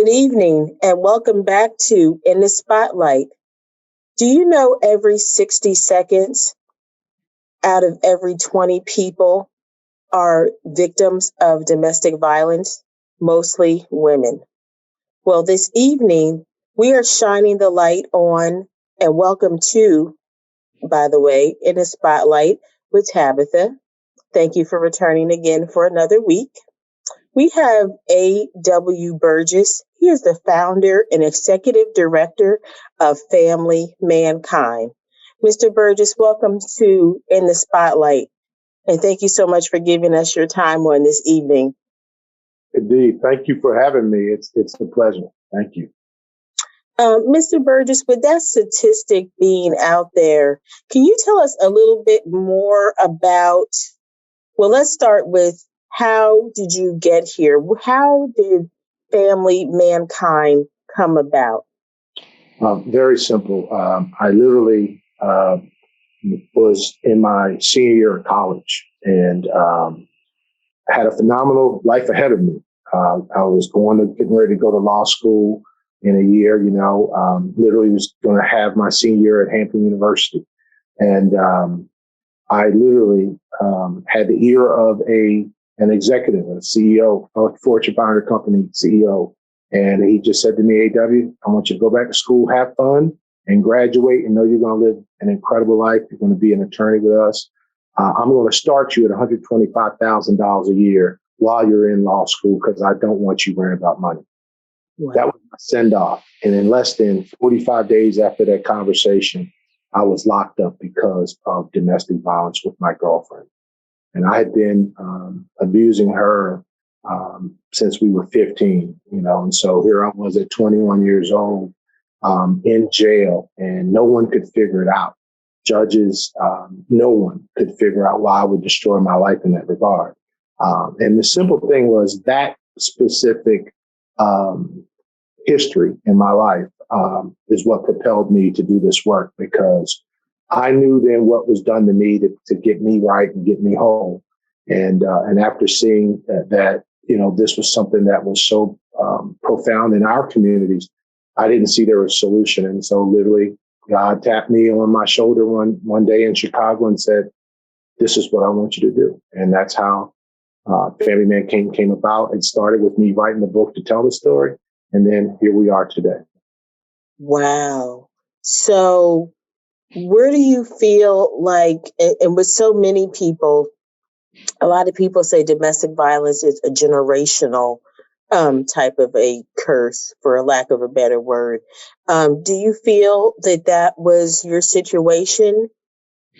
Good evening and welcome back to In the Spotlight. Do you know every 60 seconds out of every 20 people are victims of domestic violence, mostly women? Well, this evening we are shining the light on and welcome to, by the way, In the Spotlight with Tabitha. Thank you for returning again for another week. We have A.W. Burgess. He is the founder and executive director of Family Mankind. Mr. Burgess, welcome to In the Spotlight. And thank you so much for giving us your time on this evening. Indeed. Thank you for having me. It's a pleasure. Thank you. Mr. Burgess, with that statistic being out there, can you tell us a little bit more about, well, let's start with, how did you get here? How did Family Mankind come about? Very simple. I literally was in my senior year of college and had a phenomenal life ahead of me. I was getting ready to go to law school in a year, literally was going to have my senior year at Hampton University. And I literally had the ear of an executive, a CEO, a Fortune 500 company CEO. And he just said to me, A.W., I want you to go back to school, have fun, and graduate and know you're going to live an incredible life. You're going to be an attorney with us. I'm going to start you at $125,000 a year while you're in law school because I don't want you worrying about money. Wow. That was my send off. And in less than 45 days after that conversation, I was locked up because of domestic violence with my girlfriend. And I had been abusing her since we were 15, and so here I was at 21 years old in jail, and no one could figure it out. Judges, no one could figure out why I would destroy my life in that regard. And the simple thing was that specific history in my life is what propelled me to do this work, because I knew then what was done to me to get me right and get me whole. And after seeing that, this was something that was so profound in our communities, I didn't see there was a solution. And so literally God tapped me on my shoulder one day in Chicago and said, this is what I want you to do. And that's how Family Mankind came about. It started with me writing the book to tell the story. And then here we are today. Wow. So where do you feel like, and with so many people, a lot of people say domestic violence is a generational type of a curse, for a lack of a better word. Do you feel that was your situation,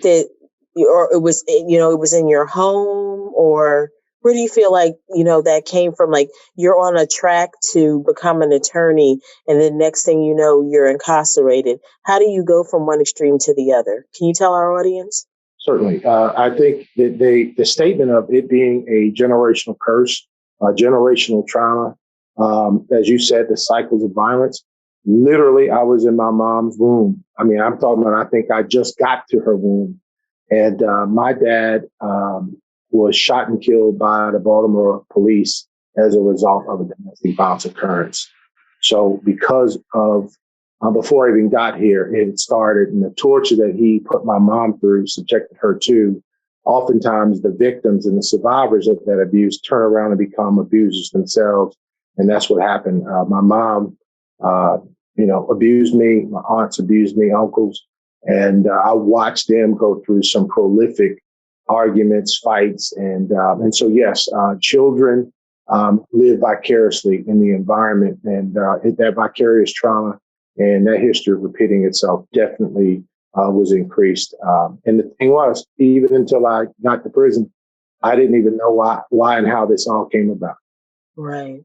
or it was in your home, or where do you feel like, that came from? Like, you're on a track to become an attorney, and then next thing you know, you're incarcerated. How do you go from one extreme to the other? Can you tell our audience? Certainly. I think that the statement of it being a generational curse, generational trauma, as you said, the cycles of violence, literally, I was in my mom's womb. I mean, I'm talking about, I think I just got to her womb. And my dad was shot and killed by the Baltimore police as a result of a domestic violence occurrence. So because of, before I even got here, it started, and the torture that he put my mom through, subjected her to, oftentimes the victims and the survivors of that abuse turn around and become abusers themselves. And that's what happened. My mom, abused me. My aunts abused me, uncles. And I watched them go through some prolific arguments, fights. And so, yes, children live vicariously in the environment, and that vicarious trauma and that history of repeating itself definitely was increased. And the thing was, even until I got to prison, I didn't even know why and how this all came about. Right.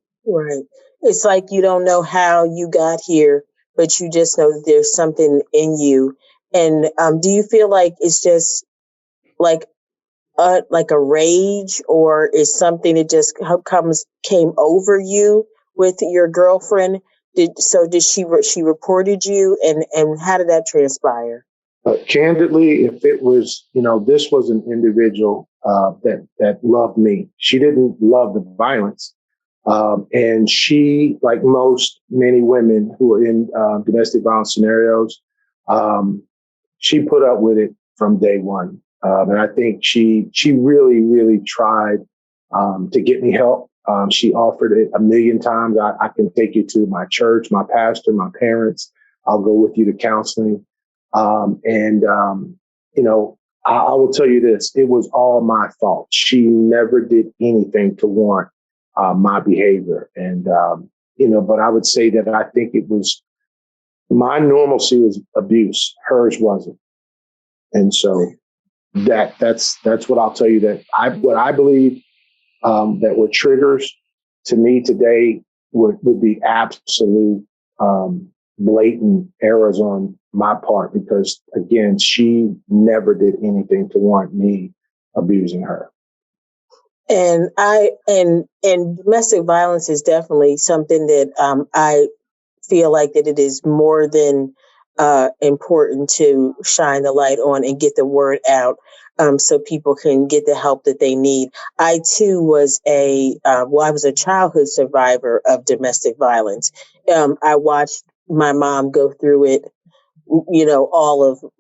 It's like you don't know how you got here, but you just know that there's something in you. And do you feel like it's just like a rage, or is something that just came over you with your girlfriend? Did she reported you, and how did that transpire? Candidly, if it was, this was an individual that loved me. She didn't love the violence. And she, like many women who are in domestic violence scenarios, she put up with it from day one. And I think she really, really tried to get me help. She offered it a million times. I can take you to my church, my pastor, my parents. I'll go with you to counseling. You know, I will tell you this, it was all my fault. She never did anything to warrant my behavior. But I would say that I think it was my normalcy was abuse. Hers wasn't. And so that's what I'll tell you, that what I believe that were triggers to me today would be absolute blatant errors on my part, because again, she never did anything to warrant me abusing her. And domestic violence is definitely something that I feel like that it is more than important to shine the light on and get the word out, so people can get the help that they need. I too was I was a childhood survivor of domestic violence. I watched my mom go through it,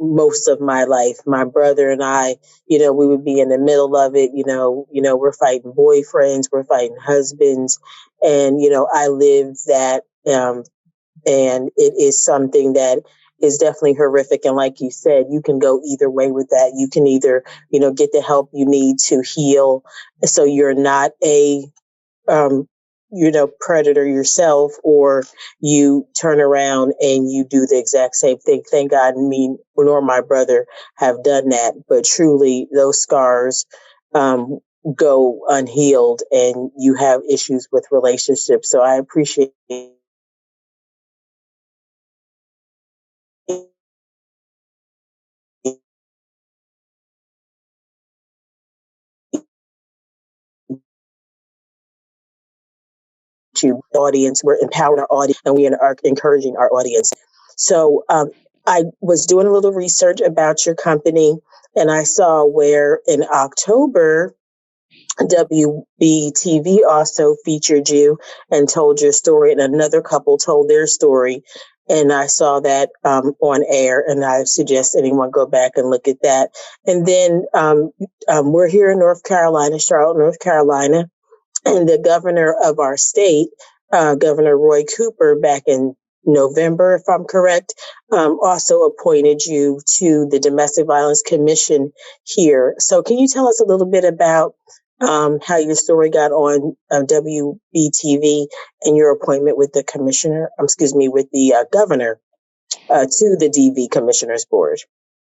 most of my life. My brother and I, we would be in the middle of it. We're fighting boyfriends, we're fighting husbands, and I lived that. And it is something that is definitely horrific. And like you said, you can go either way with that. You can either, get the help you need to heal, so you're not a predator yourself, or you turn around and you do the exact same thing. Thank God, me nor my brother have done that, but truly those scars go unhealed, and you have issues with relationships. So I appreciate to the audience. We're empowering our audience, and we are encouraging our audience. So I was doing a little research about your company, and I saw where in October, WBTV also featured you and told your story, and another couple told their story. And I saw that on air, and I suggest anyone go back and look at that. And then we're here in North Carolina, Charlotte, North Carolina. And the governor of our state, Governor Roy Cooper, back in November, if I'm correct, also appointed you to the Domestic Violence Commission here. So can you tell us a little bit about how your story got on WBTV and your appointment with the with the governor to the DV Commissioners Board?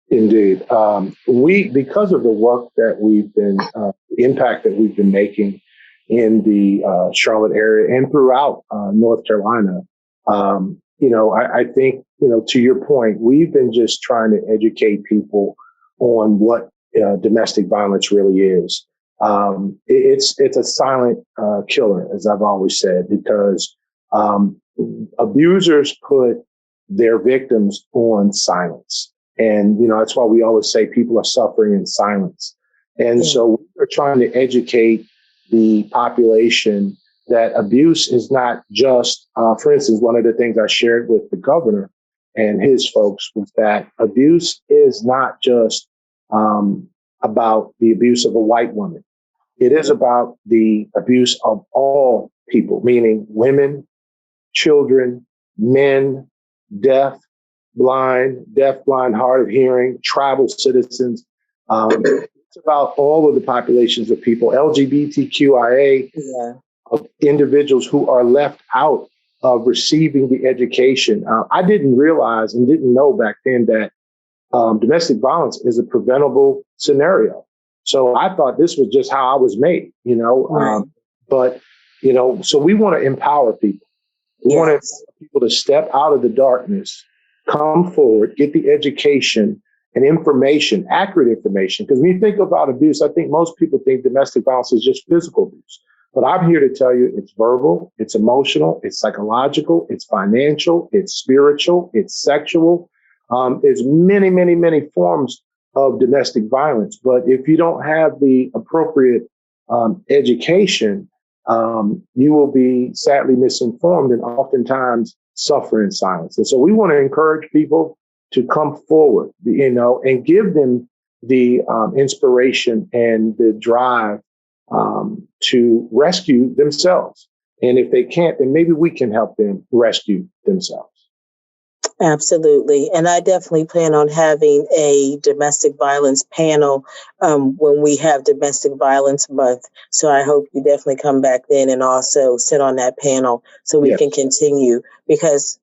Indeed. Because of the work that the impact that we've been making in the Charlotte area and throughout North Carolina, I think, to your point, we've been just trying to educate people on what domestic violence really is. It's a silent killer, as I've always said, because abusers put their victims on silence. And, that's why we always say people are suffering in silence. And so we're trying to educate the population that abuse is not just, for instance, one of the things I shared with the governor and his folks was that abuse is not just about the abuse of a white woman. It is about the abuse of all people, meaning women, children, men, deaf, blind, hard of hearing, tribal citizens. It's about all of the populations of people, LGBTQIA, of individuals who are left out of receiving the education. I didn't realize and didn't know back then that domestic violence is a preventable scenario. So I thought this was just how I was made, so we want to empower people. We want people to step out of the darkness, come forward, get the education and information, accurate information. Because when you think about abuse, I think most people think domestic violence is just physical abuse. But I'm here to tell you it's verbal, it's emotional, it's psychological, it's financial, it's spiritual, it's sexual. There's many, many, many forms of domestic violence. But if you don't have the appropriate education, you will be sadly misinformed and oftentimes suffer in silence. And so we want to encourage people to come forward, and give them the inspiration and the drive to rescue themselves. And if they can't, then maybe we can help them rescue themselves. Absolutely. And I definitely plan on having a domestic violence panel when we have Domestic Violence Month. So I hope you definitely come back then and also sit on that panel so we can continue, because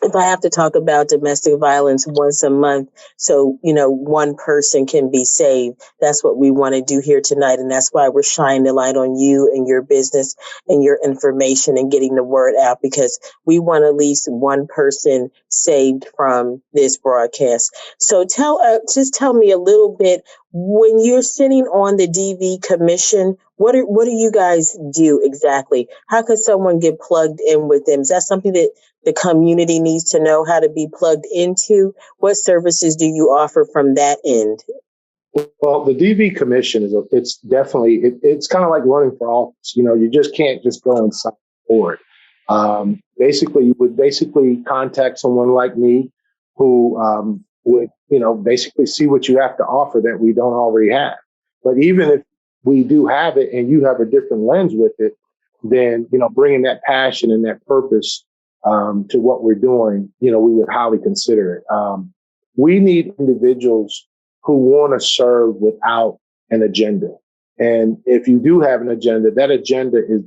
if I have to talk about domestic violence once a month, so, one person can be saved, that's what we want to do here tonight. And that's why we're shining the light on you and your business and your information and getting the word out, because we want at least one person saved from this broadcast. So just tell me a little bit, when you're sitting on the DV commission, what do you guys do exactly? How could someone get plugged in with them? Is that something that the community needs to know how to be plugged into? What services do you offer from that end? Well, the DV commission it's definitely, it's kind of like running for office. You just can't just go and sign for it. Basically, you would contact someone like me who would, basically see what you have to offer that we don't already have. But even if we do have it and you have a different lens with it, then, bringing that passion and that purpose to what we're doing, we would highly consider it. We need individuals who want to serve without an agenda. And if you do have an agenda, that agenda it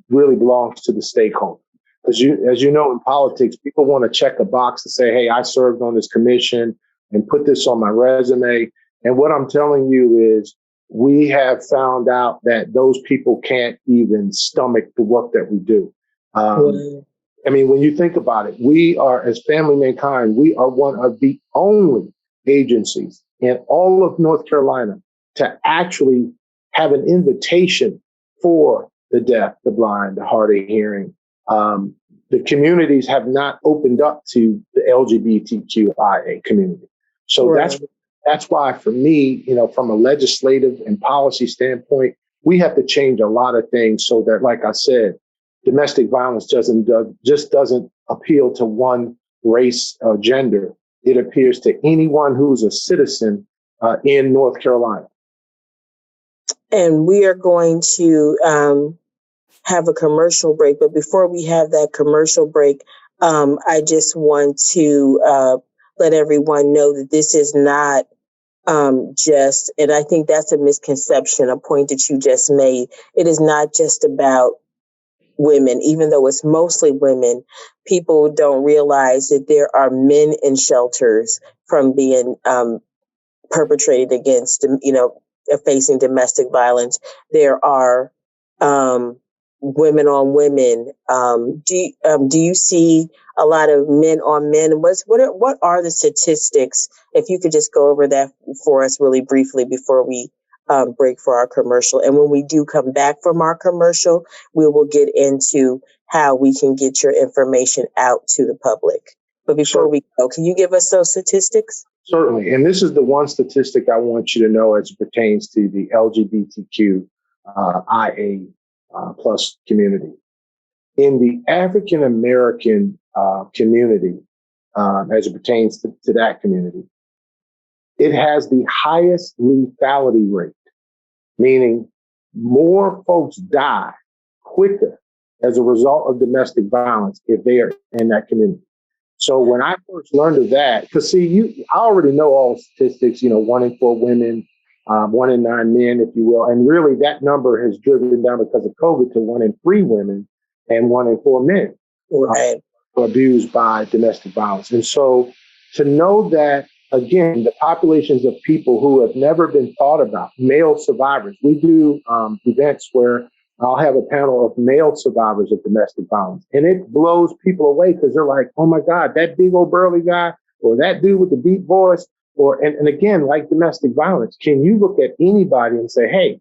really belongs to the stakeholder. Because as you know, in politics, people want to check a box to say, hey, I served on this commission and put this on my resume. And what I'm telling you is we have found out that those people can't even stomach the work that we do. I mean, when you think about it, we are, as Family Mankind, we are one of the only agencies in all of North Carolina to actually have an invitation for the deaf, the blind, the hard of hearing. The communities have not opened up to the LGBTQIA community. So that's why, for me, from a legislative and policy standpoint, we have to change a lot of things so that, like I said, domestic violence just doesn't appeal to one race or gender. It appears to anyone who's a citizen in North Carolina. And we are going to have a commercial break. But before we have that commercial break, I just want to let everyone know that this is not just, and I think that's a misconception, a point that you just made. It is not just about women, even though it's mostly women. People don't realize that there are men in shelters from being perpetrated against, facing domestic violence. There are women on women. Do you see a lot of men on men? What are the statistics? If you could just go over that for us really briefly before we break for our commercial. And when we do come back from our commercial, we will get into how we can get your information out to the public. But before we go, can you give us those statistics? Certainly. And this is the one statistic I want you to know as it pertains to the LGBTQ IA plus community. In the African American community, as it pertains to that community, it has the highest lethality rate, meaning more folks die quicker as a result of domestic violence if they are in that community. So when I first learned of that, because I already know all statistics, 1 in 4 women, 1 in 9 men, if you will. And really that number has driven down because of COVID to 1 in 3 women and 1 in 4 men abused by domestic violence. And so to know that, again, the populations of people who have never been thought about, male survivors, we do events where I'll have a panel of male survivors of domestic violence. And it blows people away because they're like, oh, my God, that big old burly guy or that dude with the deep voice and again, like domestic violence, can you look at anybody and say, hey,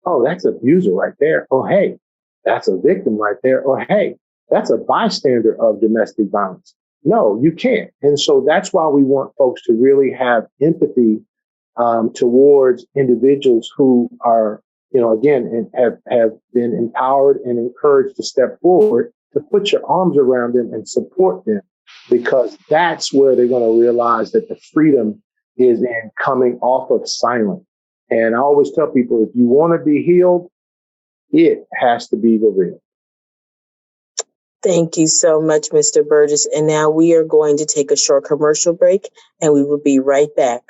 oh, that's an abuser right there. Or, hey, that's a victim right there. Or, hey, that's a bystander of domestic violence. No, you can't. And so that's why we want folks to really have empathy towards individuals who are again, and have been empowered and encouraged to step forward, to put your arms around them and support them, because that's where they're going to realize that the freedom is in coming off of silence. And I always tell people, if you want to be healed, it has to be revealed. Thank you so much, Mr. Burgess. And now we are going to take a short commercial break, and we will be right back.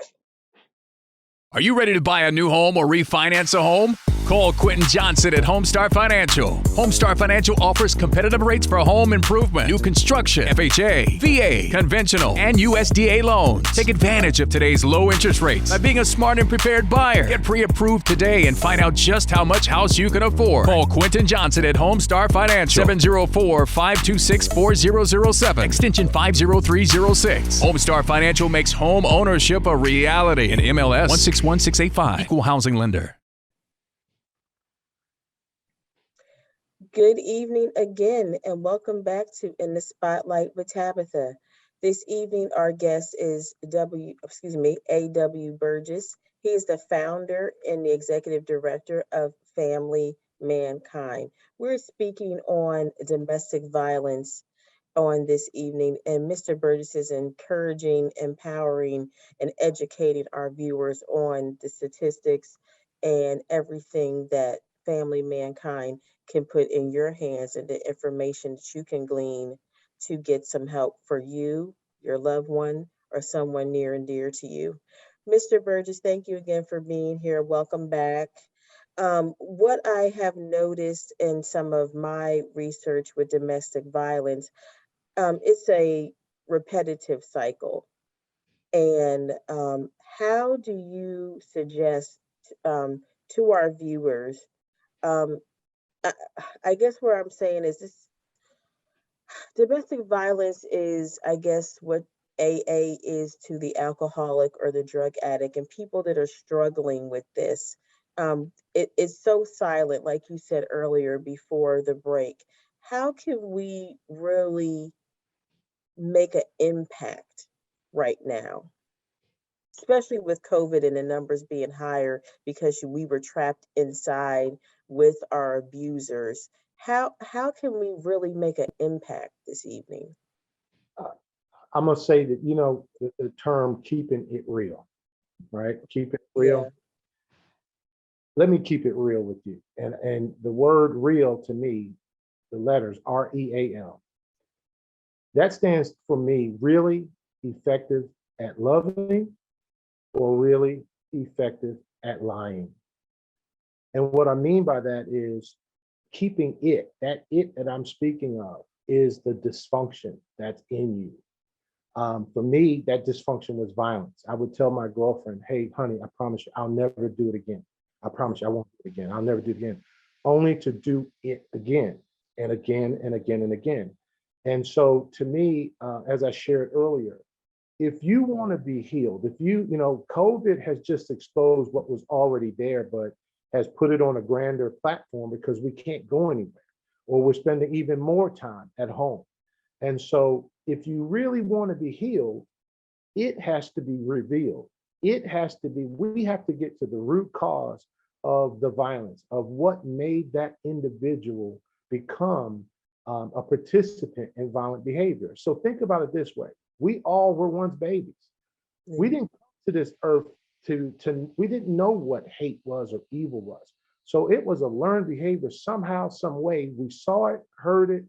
Are you ready to buy a new home or refinance a home? Call Quentin Johnson at Homestar Financial. Homestar Financial offers competitive rates for home improvement, new construction, FHA, VA, conventional, and USDA loans. Take advantage of today's low interest rates by being a smart and prepared buyer. Get pre-approved today and find out just how much house you can afford. Call Quentin Johnson at Homestar Financial, 704-526-4007, extension 50306. Homestar Financial makes home ownership a reality. In MLS 161685, equal housing lender. Good evening again, and welcome back to In the Spotlight with Tabitha. This evening, our guest is A.W. Burgess. He is the founder and the executive director of Family Mankind. We're speaking on domestic violence on this evening, and Mr. Burgess is encouraging, empowering, and educating our viewers on the statistics and everything that Family Mankind can put in your hands, and the information that you can glean to get some help for you, your loved one, or someone near and dear to you. Mr. Burgess, thank you again for being here. Welcome back. What I have noticed in some of my research with domestic violence, it's a repetitive cycle. And how do you suggest to our viewers, um, I guess where I'm saying is this: domestic violence is, I guess, what AA is to the alcoholic or the drug addict, and people that are struggling with this. It's so silent, like you said earlier before the break. How can we really make an impact right now, especially with COVID and the numbers being higher because we were trapped inside with our abusers? How can we really make an impact this evening? I'm going to say that, the term keeping it real, right? Keep it real. Yeah. Let me keep it real with you. And the word real to me, the letters REAL, that stands for me really effective at loving or really effective at lying. And what I mean by that is keeping it, that I'm speaking of is the dysfunction that's in you. For me, that dysfunction was violence. I would tell my girlfriend, hey, honey, I promise you, I'll never do it again. I promise you, I won't do it again. I'll never do it again. Only to do it again and again and again and again. And so to me, as I shared earlier, if you want to be healed, if COVID has just exposed what was already there, but has put it on a grander platform because we can't go anywhere, or we're spending even more time at home. And so if you really want to be healed, it has to be revealed. We have to get to the root cause of the violence, of what made that individual become a participant in violent behavior. So think about it this way. We all were once babies. Mm-hmm. We didn't come to this earth we didn't know what hate was or evil was. So it was a learned behavior somehow, some way. We saw it, heard it,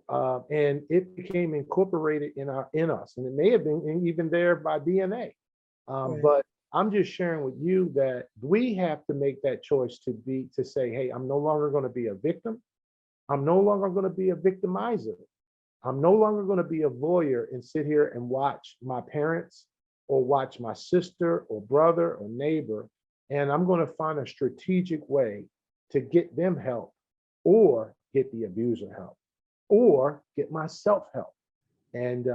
and it became incorporated in us. And it may have been even there by DNA. Right. But I'm just sharing with you that we have to make that choice to say, hey, I'm no longer going to be a victim. I'm no longer going to be a victimizer. I'm no longer going to be a voyeur and sit here and watch my parents or watch my sister or brother or neighbor. And I'm going to find a strategic way to get them help, or get the abuser help, or get myself help. And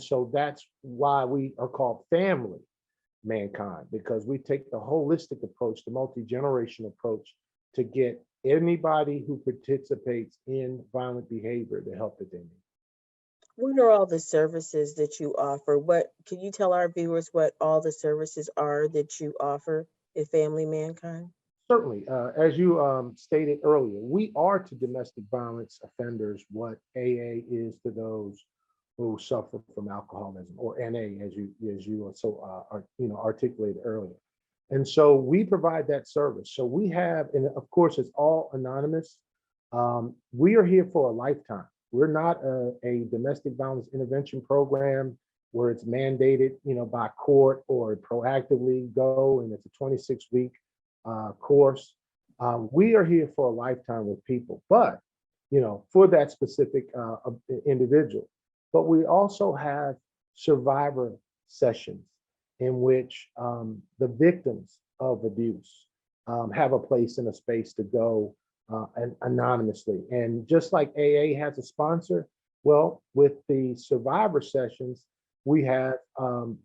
so that's why we are called Family Mankind, because we take the holistic approach, the multi-generational approach, to get anybody who participates in violent behavior the help that they need. What are all the services that you offer? What can you tell our viewers what all the services are that you offer at Family Mankind? Certainly, as you stated earlier, we are to domestic violence offenders what AA is to those who suffer from alcoholism, or NA, as you so articulated earlier. And so we provide that service. So we have, and of course, it's all anonymous. We are here for a lifetime. We're not a domestic violence intervention program where it's mandated, by court or proactively go, and it's a 26-week course. We are here for a lifetime with people, but for that specific individual. But we also have survivor sessions in which the victims of abuse have a place and a space to go and anonymously. And just like AA has a sponsor, well, with the survivor sessions, we have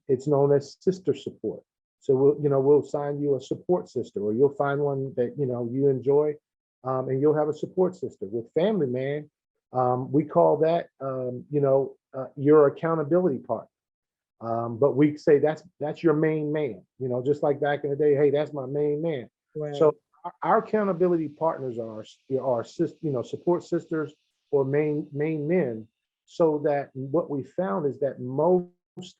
it's known as sister support. So we'll assign you a support sister, or you'll find one that you enjoy, and you'll have a support sister. With Family Man, we call that your accountability partner. But we say that's your main man. Just like back in the day, hey, that's my main man. Right. So our accountability partners are support sisters or main men. So that what we found is that most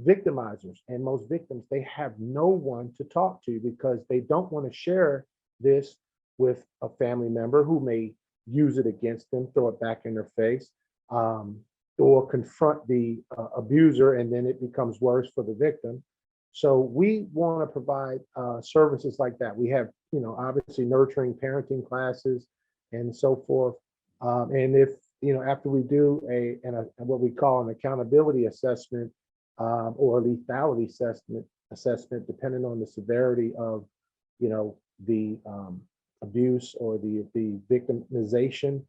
victimizers and most victims, they have no one to talk to because they don't want to share this with a family member who may use it against them, throw it back in their face, or confront the abuser, and then it becomes worse for the victim. So we want to provide services like that. We have, obviously nurturing parenting classes and so forth. And if, after we do what we call an accountability assessment, or a lethality assessment, depending on the severity of, the abuse or the victimization,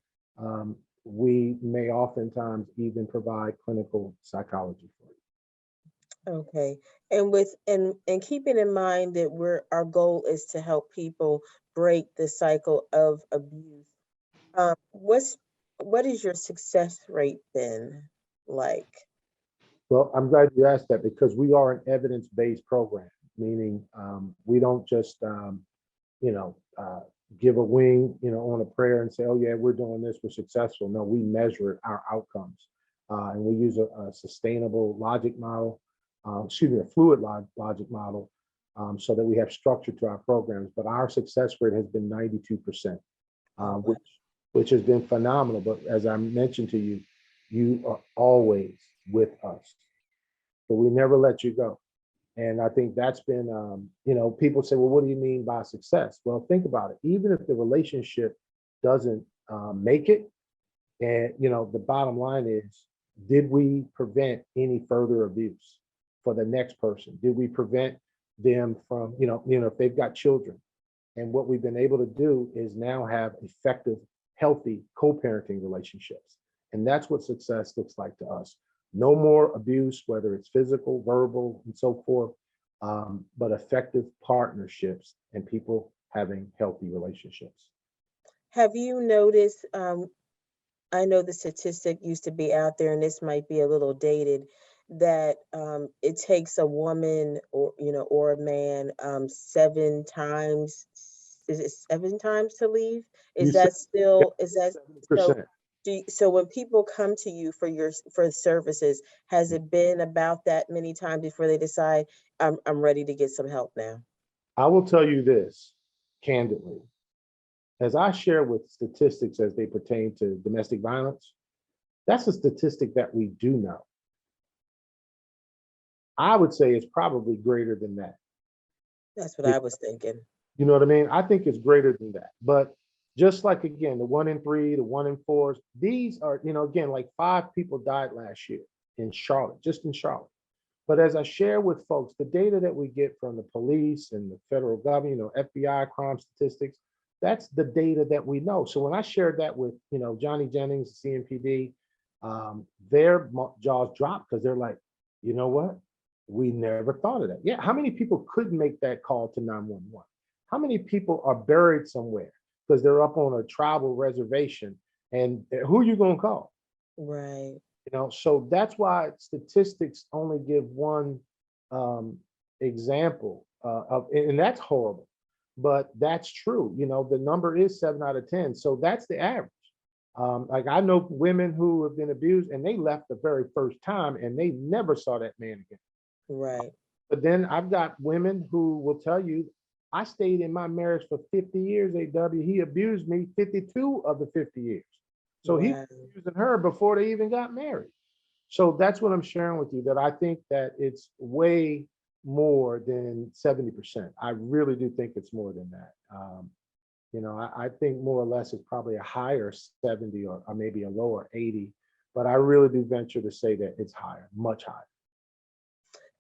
we may oftentimes even provide clinical psychology for you. Okay. And keeping in mind that our goal is to help people break the cycle of abuse. What is your success rate been like? Well, I'm glad you asked that, because we are an evidence-based program, meaning we don't just, give a wing, on a prayer and say, oh yeah, we're doing this, we're successful. No, we measure our outcomes, and we use a sustainable logic model, a fluid logic model, so that we have structure to our programs. But our success rate has been 92%, which has been phenomenal. But as I mentioned to you, you are always with us. So we never let you go. And I think that's been, people say, well, what do you mean by success? Well, think about it. Even if the relationship doesn't make it, and, the bottom line is, did we prevent any further abuse for the next person? Did we prevent them from, if they've got children? And what we've been able to do is now have effective, healthy co-parenting relationships. And that's what success looks like to us. No more abuse, whether it's physical, verbal, and so forth, but effective partnerships and people having healthy relationships. Have you noticed, I know the statistic used to be out there, and this might be a little dated, that it takes a woman or a man 7 times, is it 7 times to leave? Is that still, is that so? 7%. So when people come to you for services, has it been about that many times before they decide I'm ready to get some help now? I will tell you this candidly. As I share with statistics as they pertain to domestic violence, that's a statistic that we do know. I would say it's probably greater than that. That's what I was thinking. You know what I mean? I think it's greater than that. But just like, again, the 1 in 3, the 1 in 4s, these are, again, like 5 people died last year in Charlotte, just in Charlotte. But as I share with folks, the data that we get from the police and the federal government, FBI crime statistics, that's the data that we know. So when I shared that with, Johnny Jennings, CMPD, their jaws dropped, because they're like, you know what? We never thought of that. Yeah, how many people could make that call to 911? How many people are buried somewhere because they're up on a tribal reservation, and who are you going to call? Right. So that's why statistics only give one example of, and that's horrible. but that's true. The number is 7 out of 10. So that's the average. Like I know women who have been abused and they left the very first time and they never saw that man again. Right. But then I've got women who will tell you, I stayed in my marriage for 50 years, AW. He abused me 52 of the 50 years. So he Wow. was abusing her before they even got married. So that's what I'm sharing with you, that I think that it's way more than 70%. I really do think it's more than that. I think more or less it's probably a higher 70 or maybe a lower 80, but I really do venture to say that it's higher, much higher.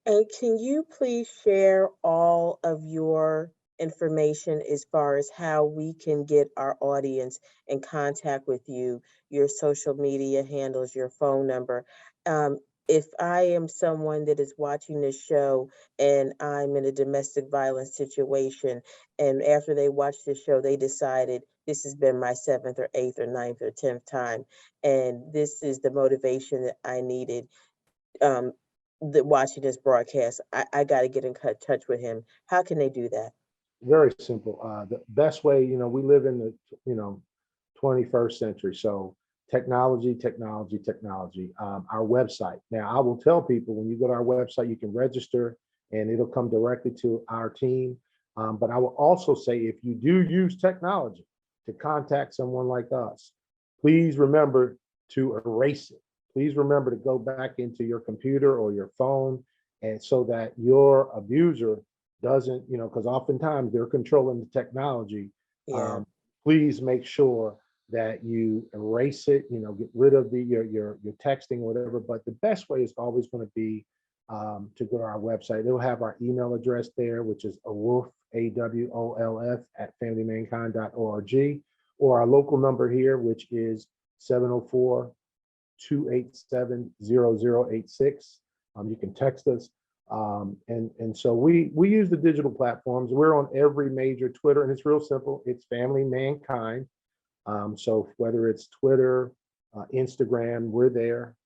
And can you please share all of your information as far as how we can get our audience in contact with you, your social media handles, your phone number? Um, if I am someone that is watching this show and I'm in a domestic violence situation, and after they watch this show, they decided this has been my seventh or eighth or ninth or 10th time, and this is the motivation that I needed, um, watching this broadcast, I got to get in touch with him. How can they do that? Very simple. The best way, we live in the, you know, 21st century. So technology, technology, technology. Our website. Now, I will tell people when you go to our website, you can register and it'll come directly to our team. But I will also say if you do use technology to contact someone like us, please remember to erase it. Please remember to go back into your computer or your phone, and so that your abuser doesn't, because oftentimes they're controlling the technology. Yeah. Um, Please make sure that you erase it, get rid of your texting or whatever. But the best way is always going to be to go to our website. It'll have our email address there, which is awolf, AWOLF at familymankind.org, or our local number here, which is 704-287-0086. You can text us. And so we use the digital platforms. We're on every major Twitter, and it's real simple. It's Family Mankind. So whether it's Twitter, Instagram, we're there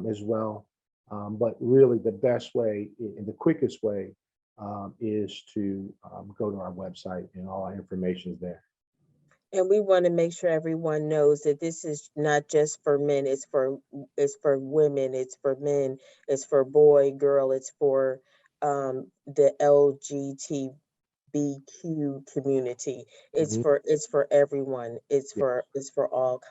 as well. But really, the best way and the quickest way is to go to our website, and all our information is there. And we want to make sure everyone knows that this is not just for men, it's for women, it's for men, it's for boy, girl, it's for the LGBTQ community. Mhm. It's for everyone. Yeah. It's for all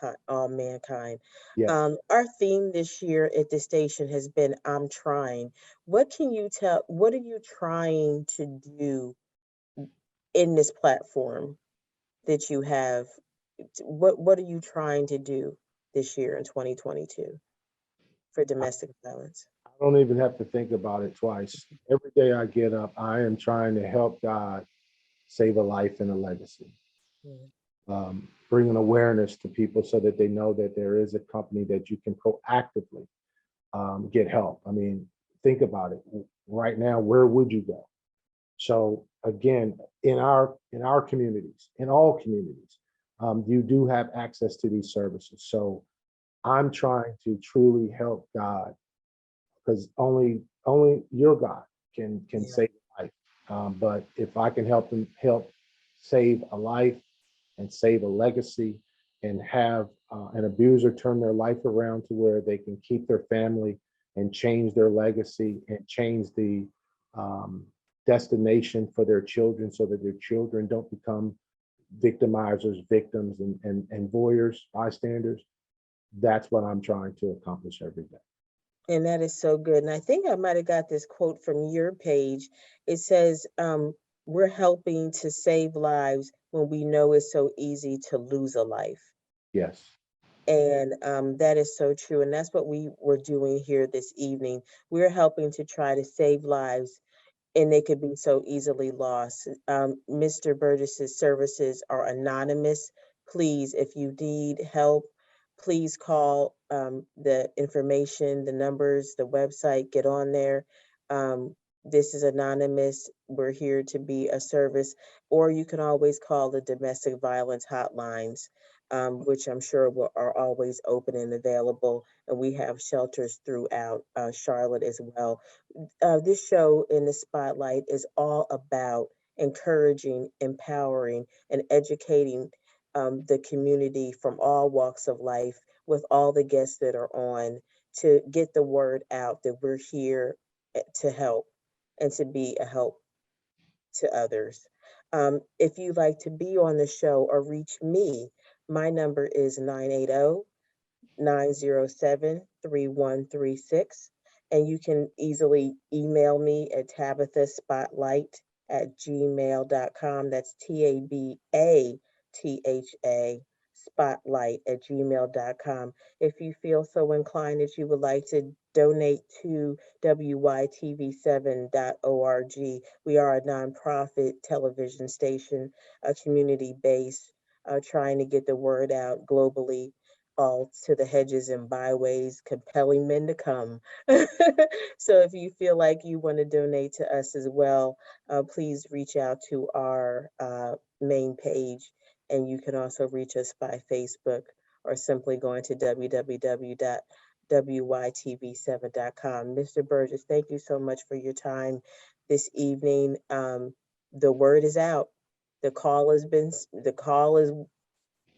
mankind. Yes. Our theme this year at the station has been I'm trying. What are you trying to do in this platform that you have? What are you trying to do this year in 2022 for I domestic violence? don't even have to think about it twice. Every day I get up, I am trying to help God save a life and a legacy. Mm. Bring an awareness to people so that they know that there is a company that you can proactively get help. I mean, think about it. Right now, where would you go? So again, in our communities, in all communities, you do have access to these services. So I'm trying to truly help God, because only your God can Yeah. save a life. But if I can help save a life and save a legacy, and have an abuser turn their life around to where they can keep their family and change their legacy and change the um, destination for their children, so that their children don't become victimizers, victims, and voyeurs, bystanders. That's what I'm trying to accomplish every day. And that is so good. And I think I might have got this quote from your page. It says, we're helping to save lives when we know it's so easy to lose a life. Yes. And that is so true. And that's what we were doing here this evening. We're helping to try to save lives, and they could be so easily lost. Mr. Burgess's services are anonymous. Please, if you need help, please call the information, the numbers, the website, get on there. This is anonymous. We're here to be a service, or you can always call the domestic violence hotlines, which I'm sure are always open and available. And we have shelters throughout Charlotte as well. This show in the spotlight is all about encouraging, empowering, and educating the community from all walks of life with all the guests that are on to get the word out that we're here to help and to be a help to others. If you'd like to be on the show or reach me, my number is 980-907-3136. And you can easily email me at tabithaspotlight@gmail.com. That's TABATHA spotlight@gmail.com. If you feel so inclined that you would like to donate to WYTV7.org, we are a nonprofit television station, a community based, trying to get the word out globally, all to the hedges and byways, compelling men to come. So if you feel like you want to donate to us as well, please reach out to our main page. And you can also reach us by Facebook or simply going to www.wytv7.com. Mr. Burgess, thank you so much for your time this evening. The word is out. The call is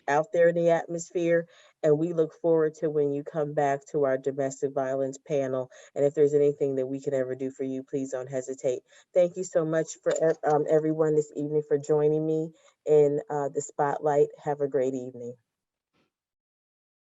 out there in the atmosphere. And we look forward to when you come back to our domestic violence panel. And if there's anything that we can ever do for you, please don't hesitate. Thank you so much for everyone this evening for joining me in the spotlight. Have a great evening.